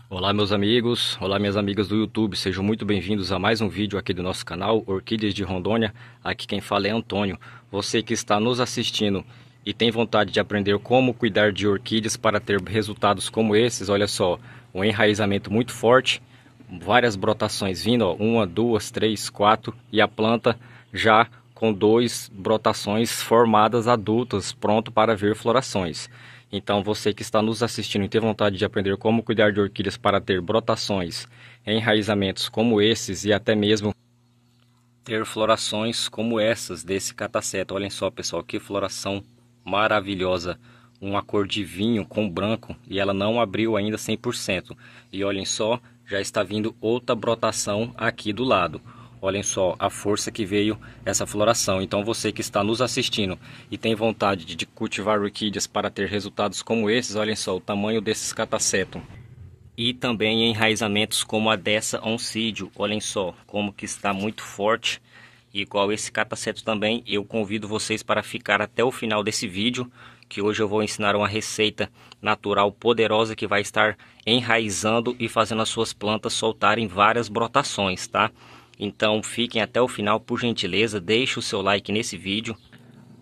Olá meus amigos, olá minhas amigas do YouTube, sejam muito bem-vindos a mais um vídeo aqui do nosso canal Orquídeas de Rondônia. Aqui quem fala é Antônio. Você que está nos assistindo e tem vontade de aprender como cuidar de orquídeas para ter resultados como esses, olha só, um enraizamento muito forte, várias brotações vindo, ó, 1, 2, 3, 4 e a planta já com 2 brotações formadas adultas, pronto para ver florações. Então você que está nos assistindo e tem vontade de aprender como cuidar de orquídeas para ter brotações, enraizamentos como esses e até mesmo ter florações como essas desse cataceta. Olhem só pessoal, que floração maravilhosa, uma cor de vinho com branco e ela não abriu ainda 100%. E olhem só, já está vindo outra brotação aqui do lado. Olhem só a força que veio essa floração. Então você que está nos assistindo e tem vontade de cultivar orquídeas para ter resultados como esses, olhem só o tamanho desses catacetum. E também enraizamentos como a dessa oncídio. Olhem só como que está muito forte. Igual esse cataceto também, eu convido vocês para ficar até o final desse vídeo, que hoje eu vou ensinar uma receita natural poderosa que vai estar enraizando e fazendo as suas plantas soltarem várias brotações, tá? Então fiquem até o final, por gentileza, deixe o seu like nesse vídeo,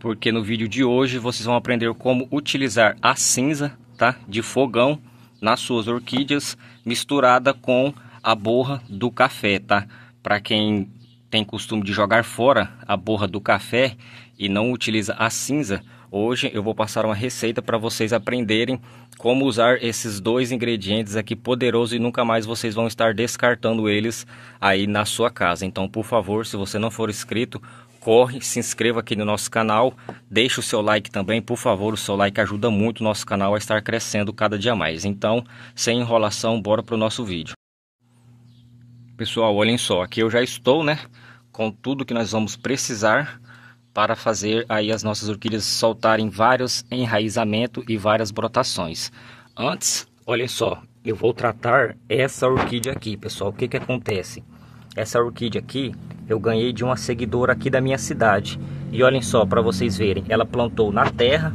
porque no vídeo de hoje vocês vão aprender como utilizar a cinza, tá, de fogão nas suas orquídeas, misturada com a borra do café, tá? Para quem tem costume de jogar fora a borra do café e não utiliza a cinza, hoje eu vou passar uma receita para vocês aprenderem como usar esses dois ingredientes aqui poderosos e nunca mais vocês vão estar descartando eles aí na sua casa. Então, por favor, se você não for inscrito, corre, se inscreva aqui no nosso canal, deixe o seu like também, por favor, o seu like ajuda muito o nosso canal a estar crescendo cada dia mais. Então, sem enrolação, bora para o nosso vídeo. Pessoal, olhem só, aqui eu já estou, né, com tudo que nós vamos precisar para fazer aí as nossas orquídeas soltarem vários enraizamentos e várias brotações. Antes, olhem só, eu vou tratar essa orquídea aqui, pessoal. O que que acontece? Essa orquídea aqui, eu ganhei de uma seguidora aqui da minha cidade. E olhem só, para vocês verem, ela plantou na terra,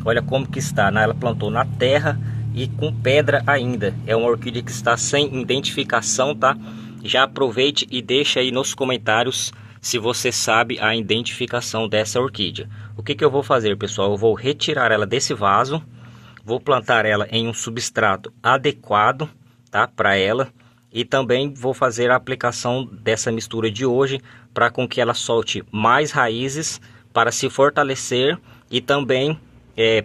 olha como que está, né? Ela plantou na terra e com pedra ainda. É uma orquídea que está sem identificação, tá? Já aproveite e deixa aí nos comentários se você sabe a identificação dessa orquídea. O que que eu vou fazer, pessoal? Eu vou retirar ela desse vaso, vou plantar ela em um substrato adequado, tá, para ela, e também vou fazer a aplicação dessa mistura de hoje para com que ela solte mais raízes para se fortalecer e também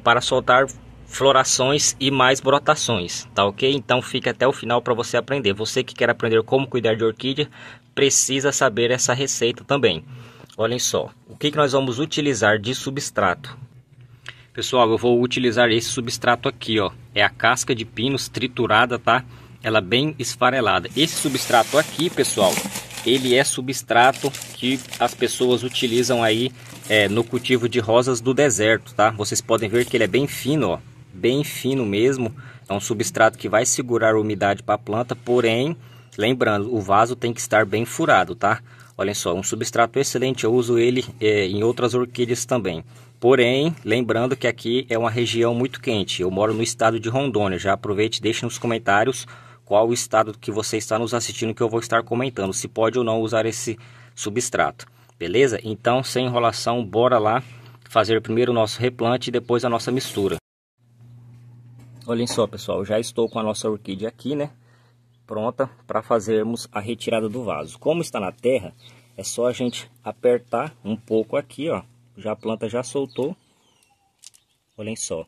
para soltar florações e mais brotações, tá ok? Então fica até o final para você aprender. Você que quer aprender como cuidar de orquídea, precisa saber essa receita também. Olhem só, o que nós vamos utilizar de substrato. Pessoal, eu vou utilizar esse substrato aqui, ó. É a casca de pinos triturada, tá? Ela bem esfarelada. Esse substrato aqui, pessoal, ele é substrato que as pessoas utilizam aí no cultivo de rosas do deserto, tá? Vocês podem ver que ele é bem fino, ó. Bem fino mesmo. É um substrato que vai segurar a umidade para a planta, porém, lembrando, o vaso tem que estar bem furado, tá? Olhem só, um substrato excelente, eu uso ele em outras orquídeas também. Porém, lembrando que aqui é uma região muito quente. Eu moro no estado de Rondônia. Já aproveite e deixe nos comentários qual o estado que você está nos assistindo, que eu vou estar comentando, se pode ou não usar esse substrato. Beleza? Então, sem enrolação, bora lá fazer primeiro o nosso replante e depois a nossa mistura. Olhem só, pessoal, já estou com a nossa orquídea aqui, né? Pronta para fazermos a retirada do vaso. Como está na terra, é só a gente apertar um pouco aqui, ó. Já a planta já soltou. Olhem só.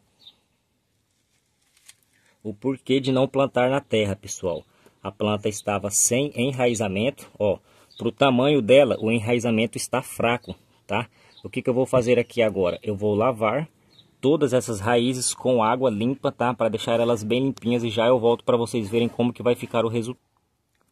O porquê de não plantar na terra, pessoal. A planta estava sem enraizamento, ó. Para o tamanho dela, o enraizamento está fraco, tá? O que que eu vou fazer aqui agora? Eu vou lavar todas essas raízes com água limpa, tá? Para deixar elas bem limpinhas e já eu volto para vocês verem como que vai ficar o resultado.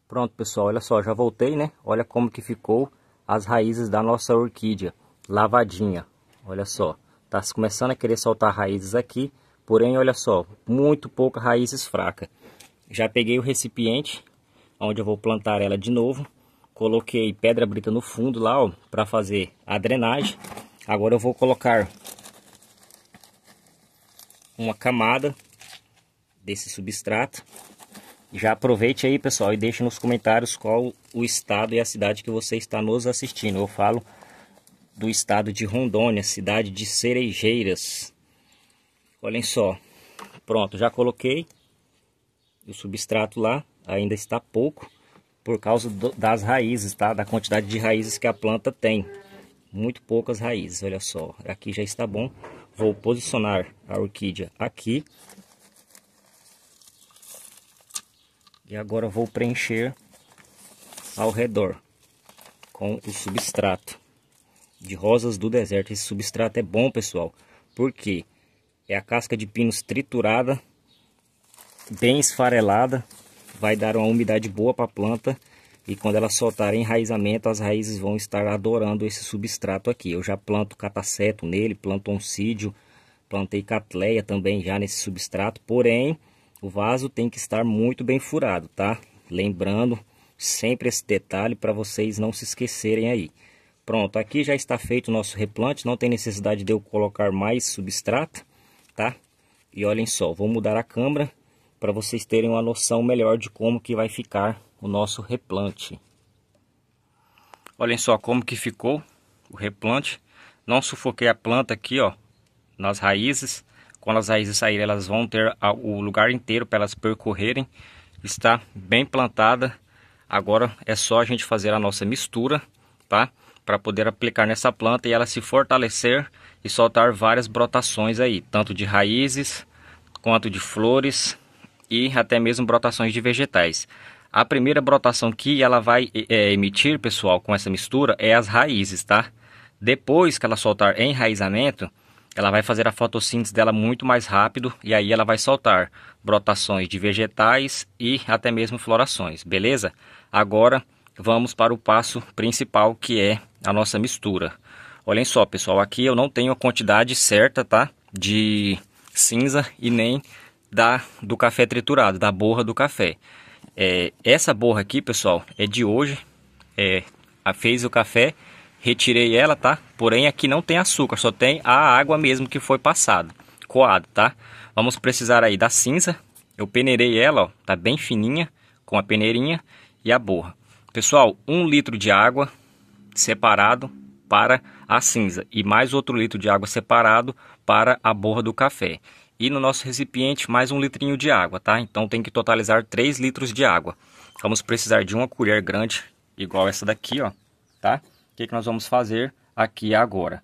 Pronto, pessoal, olha só, já voltei, né? Olha como que ficou as raízes da nossa orquídea, lavadinha. Olha só, tá começando a querer soltar raízes aqui, porém, olha só, muito pouca raízes fraca. Já peguei o recipiente, onde eu vou plantar ela de novo. Coloquei pedra brita no fundo lá, ó, para fazer a drenagem. Agora eu vou colocar uma camada desse substrato Já aproveite aí, pessoal, e deixe nos comentários qual o estado e a cidade que você está nos assistindo. Eu falo do estado de Rondônia, cidade de Cerejeiras. Olhem só. Pronto, já coloquei o substrato lá. Ainda está pouco por causa das raízes, tá? Da quantidade de raízes que a planta tem. Muito poucas raízes, olha só. Aqui já está bom. Vou posicionar a orquídea aqui. E agora vou preencher ao redor com o substrato de rosas do deserto. Esse substrato é bom, pessoal, porque é a casca de pinos triturada, bem esfarelada, vai dar uma umidade boa para a planta. E quando ela soltar enraizamento, as raízes vão estar adorando esse substrato aqui. Eu já planto cataceto nele, planto oncídio, plantei catleia também já nesse substrato, porém o vaso tem que estar muito bem furado, tá? Lembrando sempre esse detalhe para vocês não se esquecerem aí. Pronto, aqui já está feito o nosso replante, não tem necessidade de eu colocar mais substrato, tá? E olhem só, vou mudar a câmera para vocês terem uma noção melhor de como que vai ficar o nosso replante. Olhem só como que ficou o replante. Não sufoquei a planta aqui, ó, nas raízes. Quando as raízes saírem, elas vão ter o lugar inteiro para elas percorrerem. Está bem plantada. Agora é só a gente fazer a nossa mistura, tá? Para poder aplicar nessa planta e ela se fortalecer e soltar várias brotações aí, tanto de raízes quanto de flores e até mesmo brotações de vegetais. A primeira brotação que ela vai emitir, pessoal, com essa mistura é as raízes, tá? Depois que ela soltar enraizamento, ela vai fazer a fotossíntese dela muito mais rápido e aí ela vai soltar brotações de vegetais e até mesmo florações, beleza? Agora vamos para o passo principal, que é a nossa mistura. Olhem só, pessoal, aqui eu não tenho a quantidade certa, tá? De cinza e nem do café triturado, da borra do café. Essa borra aqui, pessoal, é de hoje. Fez o café, retirei ela, tá? Porém aqui não tem açúcar, só tem a água mesmo que foi passada, coado, tá? Vamos precisar aí da cinza. Eu peneirei ela, ó, tá bem fininha, com a peneirinha e a borra. Pessoal, 1 litro de água separado para a cinza e mais outro litro de água separado para a borra do café. E no nosso recipiente mais 1 litrinho de água, tá? Então tem que totalizar 3 litros de água. Vamos precisar de uma colher grande, igual essa daqui, ó, tá? O que nós vamos fazer aqui agora?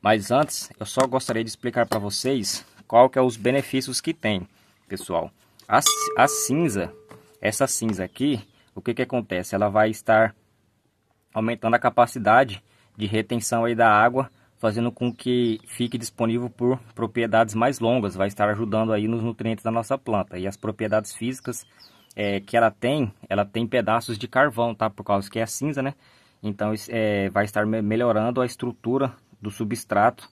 Mas antes, eu só gostaria de explicar para vocês qual que é os benefícios que tem, pessoal. A cinza, essa cinza aqui, o que acontece? Ela vai estar aumentando a capacidade de retenção aí da água, fazendo com que fique disponível por propriedades mais longas, vai estar ajudando aí nos nutrientes da nossa planta. E as propriedades físicas que ela tem pedaços de carvão, tá? Por causa que é cinza, né? Então vai estar melhorando a estrutura do substrato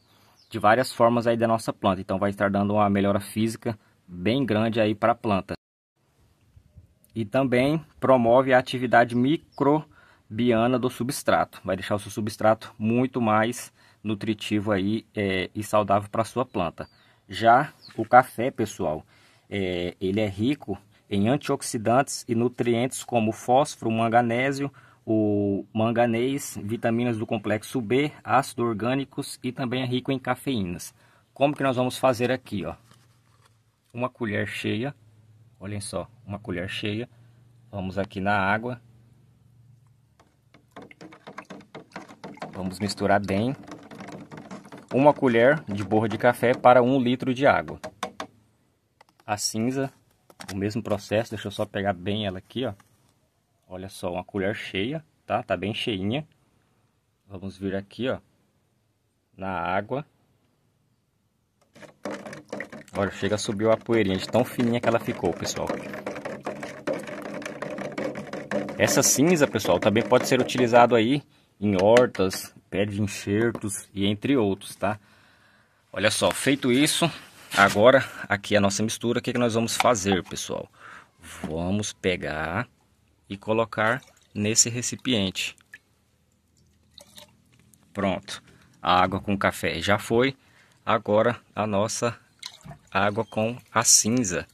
de várias formas aí da nossa planta. Então vai estar dando uma melhora física bem grande aí para a planta. E também promove a atividade microbiana do substrato. Vai deixar o seu substrato muito mais nutritivo aí e saudável para a sua planta. Já o café, pessoal, ele é rico em antioxidantes e nutrientes como fósforo, manganésio, o manganês, vitaminas do complexo B, ácidos orgânicos e também é rico em cafeínas. Como que nós vamos fazer aqui, ó? Uma colher cheia, olhem só, uma colher cheia. Vamos aqui na água. Vamos misturar bem. Uma colher de borra de café para 1 litro de água. A cinza, o mesmo processo, deixa eu só pegar bem ela aqui, ó. Olha só, uma colher cheia, tá? Tá bem cheinha. Vamos vir aqui, ó, na água. Olha, chega a subir a poeirinha de tão fininha que ela ficou, pessoal. Essa cinza, pessoal, também pode ser utilizado aí em hortas, pé de enxertos e entre outros, tá? Olha só, feito isso, agora aqui a nossa mistura, o que nós vamos fazer, pessoal? Vamos pegar e colocar nesse recipiente. Pronto, a água com café já foi. Agora a nossa água com a cinza.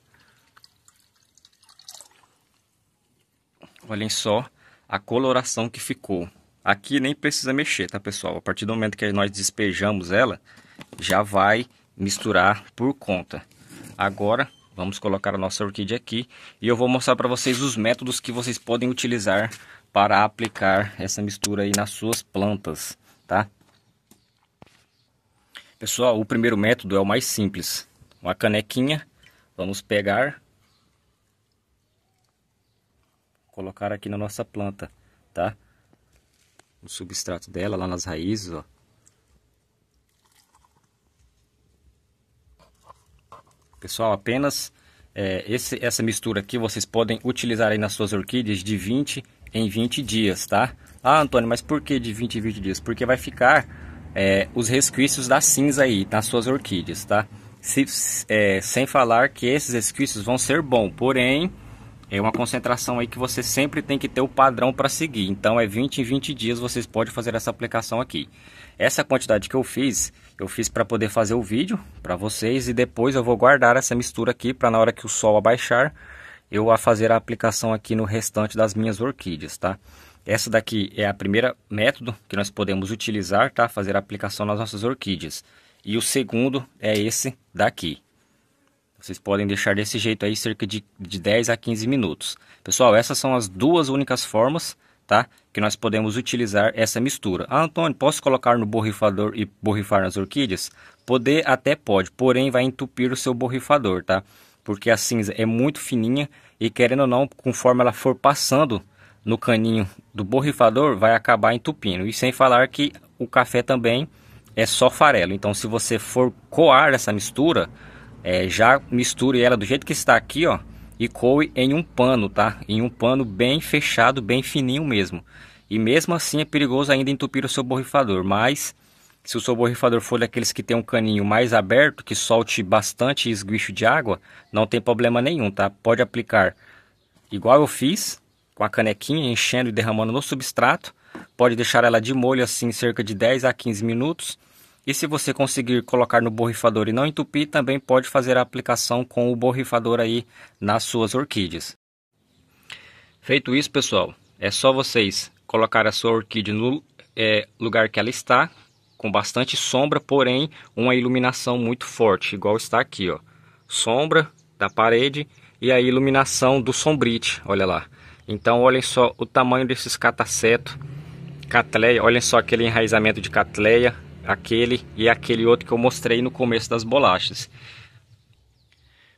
Olhem só a coloração que ficou. Aqui nem precisa mexer, tá, pessoal? A partir do momento que nós despejamos ela, já vai misturar por conta. Agora, vamos colocar a nossa orquídea aqui e eu vou mostrar para vocês os métodos que vocês podem utilizar para aplicar essa mistura aí nas suas plantas, tá? Pessoal, o primeiro método é o mais simples. Uma canequinha, vamos pegar, colocar aqui na nossa planta, tá? O substrato dela, lá nas raízes, ó. Pessoal, apenas essa mistura aqui vocês podem utilizar aí nas suas orquídeas de 20 em 20 dias, tá? Ah, Antônio, mas por que de 20 em 20 dias? Porque vai ficar os resquícios da cinza aí nas suas orquídeas, tá? Sem falar que esses resquícios vão ser bons, porém é uma concentração aí que você sempre tem que ter o padrão para seguir. Então é 20 em 20 dias vocês podem fazer essa aplicação aqui. Essa quantidade que eu fiz para poder fazer o vídeo para vocês. E depois eu vou guardar essa mistura aqui para na hora que o sol abaixar, eu a fazer a aplicação aqui no restante das minhas orquídeas, tá? Essa daqui é a primeira método que nós podemos utilizar, tá? Fazer a aplicação nas nossas orquídeas. E o segundo é esse daqui. Vocês podem deixar desse jeito aí cerca de 10 a 15 minutos. Pessoal, essas são as duas únicas formas, tá, que nós podemos utilizar essa mistura. Ah, Antônio, posso colocar no borrifador e borrifar nas orquídeas? Poder até pode, porém vai entupir o seu borrifador, tá? Porque a cinza é muito fininha e, querendo ou não, conforme ela for passando no caninho do borrifador, vai acabar entupindo. E sem falar que o café também é só farelo. Então, se você for coar essa mistura, já misture ela do jeito que está aqui, ó, e coe em um pano, tá? Em um pano bem fechado, bem fininho mesmo. E mesmo assim é perigoso ainda entupir o seu borrifador, mas se o seu borrifador for daqueles que tem um caninho mais aberto, que solte bastante esguicho de água, não tem problema nenhum, tá? Pode aplicar igual eu fiz, com a canequinha, enchendo e derramando no substrato. Pode deixar ela de molho assim cerca de 10 a 15 minutos. E se você conseguir colocar no borrifador e não entupir, também pode fazer a aplicação com o borrifador aí nas suas orquídeas. Feito isso, pessoal, é só vocês colocar a sua orquídea no lugar que ela está, com bastante sombra, porém uma iluminação muito forte, igual está aqui, ó. Sombra da parede e a iluminação do sombrite, olha lá. Então, olhem só o tamanho desses catacetos, catleia, olhem só aquele enraizamento de catleia, aquele e aquele outro que eu mostrei no começo das bolachas.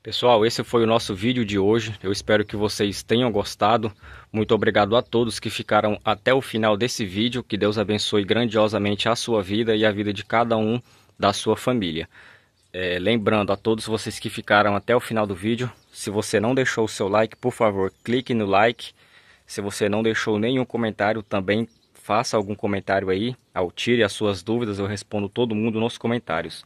Pessoal, esse foi o nosso vídeo de hoje. Eu espero que vocês tenham gostado. Muito obrigado a todos que ficaram até o final desse vídeo. Que Deus abençoe grandiosamente a sua vida e a vida de cada um da sua família. Lembrando a todos vocês que ficaram até o final do vídeo, se você não deixou o seu like, por favor, clique no like. Se você não deixou nenhum comentário, também faça algum comentário aí, tire as suas dúvidas, eu respondo todo mundo nos comentários.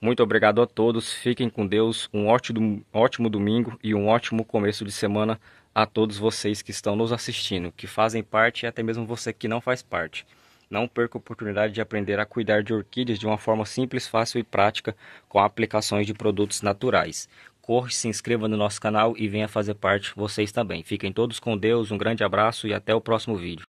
Muito obrigado a todos, fiquem com Deus, um ótimo domingo e um ótimo começo de semana a todos vocês que estão nos assistindo, que fazem parte e até mesmo você que não faz parte. Não perca a oportunidade de aprender a cuidar de orquídeas de uma forma simples, fácil e prática com aplicações de produtos naturais. Corre, se inscreva no nosso canal e venha fazer parte vocês também. Fiquem todos com Deus, um grande abraço e até o próximo vídeo.